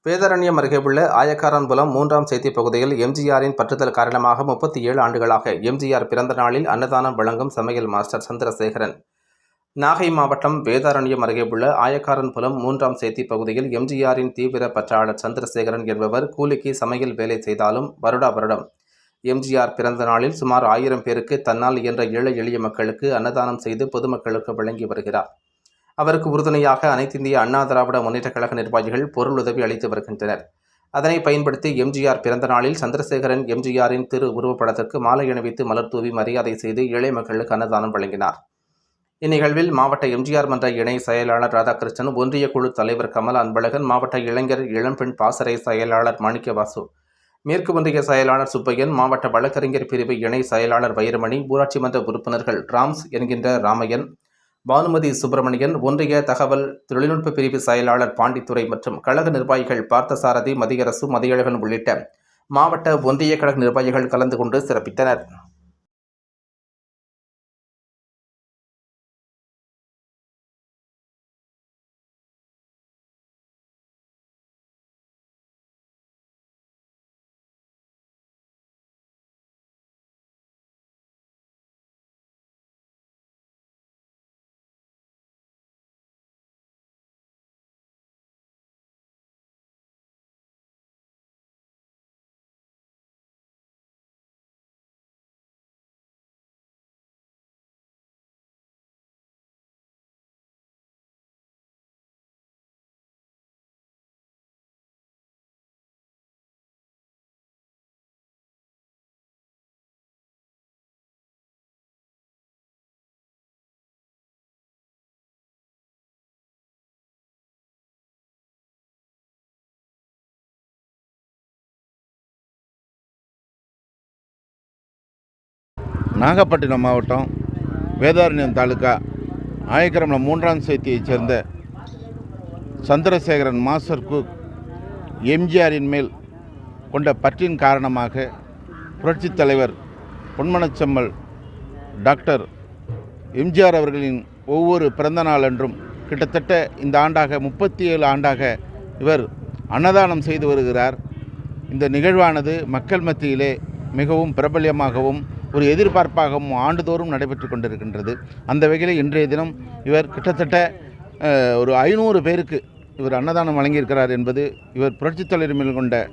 வேதாரண்யம் அருகே உள்ள ஆயக்காரன்புலம் 3ஆம் சேத்தி பகுதியில் எம்ஜிஆரின் பற்றுதல் காரணமாக 37 ஆண்டுகளாக எம்ஜிஆர் பிறந்த நாளில் அன்னதானம் வழங்கும் சமையல் மாஸ்டர் சந்திரசேகரன். நாகை மாவட்டம் வேதாரண்யம் அருகே உள்ள ஆயக்காரன்புலம் 3ஆம் சேத்தி பகுதியில் எம்ஜிஆரின் தீவிர பற்றாளர் சந்திரசேகரன் என்பவர் கூலிக்கு சமையல் வேலை செய்தாலும் வருடம் எம்ஜிஆர் பிறந்த நாளில் சுமார் 1000 பேருக்கு தன்னால் இயன்ற ஏழை எளிய மக்களுக்கு அன்னதானம் செய்து பொதுமக்களுக்கு வழங்கி வருகிறார். அவருக்கு உறுதுணையாக அனைத்திந்திய அண்ணா திராவிட முன்னேற்றக் கழக நிர்வாகிகள் பொருளுதவி அளித்து வருகின்றனர். அதனை பயன்படுத்தி எம்ஜிஆர் பிறந்த நாளில் சந்திரசேகரன் எம்ஜிஆரின் திரு உருவப்படத்திற்கு மாலை அணிவித்து மலர் தூவி மரியாதை செய்து ஏழை மக்களுக்கு அன்னதானம் வழங்கினார். இந்நிகழ்வில் மாவட்ட எம்ஜிஆர் மன்ற இணை செயலாளர் ராதாகிருஷ்ணன், ஒன்றிய குழு தலைவர் கமல் அன்பழகன், மாவட்ட இளைஞர் இளம்பெண் பாசறை செயலாளர் மாணிக்கவாசு, மேற்கு ஒன்றிய செயலாளர் சுப்பையன், மாவட்ட வழக்கறிஞர் பிரிவு இணை செயலாளர் வைரமணி, ஊராட்சி மன்ற உறுப்பினர்கள் ராம்ஸ் என்கின்ற ராமையன், பானுமதி சுப்பிரமணியன், ஒன்றிய தகவல் தொழில்நுட்ப பிரிவு செயலாளர் பாண்டித்துரை மற்றும் கழக நிர்வாகிகள் பார்த்தசாரதி, மதியரசு, மதியழகன் உள்ளிட்ட மாவட்ட ஒன்றிய கழக நிர்வாகிகள் கலந்து கொண்டு சிறப்பித்தனர். நாகப்பட்டினம் மாவட்டம் வேதாரண்யம் தாலுகா ஆயக்கரம்பலம் 3ஆம் சேத்தியைச் சேர்ந்த சந்திரசேகரன் மாஸ்டர் குக் எம்ஜிஆரின் மேல் கொண்ட பற்றின் காரணமாக புரட்சித் தலைவர் பொன்மனச்செம்மல் டாக்டர் எம்ஜிஆர் அவர்களின் ஒவ்வொரு பிறந்த நாளன்றும் கிட்டத்தட்ட இந்த ஆண்டாக 37 ஆண்டாக இவர் அன்னதானம் செய்து வருகிறார். இந்த நிகழ்வானது மக்கள் மத்தியிலே மிகவும் பிரபல்யமாகவும் ஒரு எதிர்பார்ப்பாகவும் ஆண்டுதோறும் நடைபெற்று கொண்டிருக்கின்றது. அந்த வகையில் இன்றைய தினம் இவர் கிட்டத்தட்ட ஒரு 500 பேருக்கு இவர் அன்னதானம் வழங்கியிருக்கிறார் என்பது இவர் புரட்சித் தலைவர் மேல் கொண்ட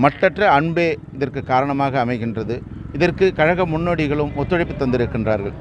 மட்டற்ற அன்பே இதற்கு காரணமாக அமைகின்றது. இதற்கு கழக முன்னோடிகளும் ஒத்துழைப்பு தந்திருக்கின்றார்கள்.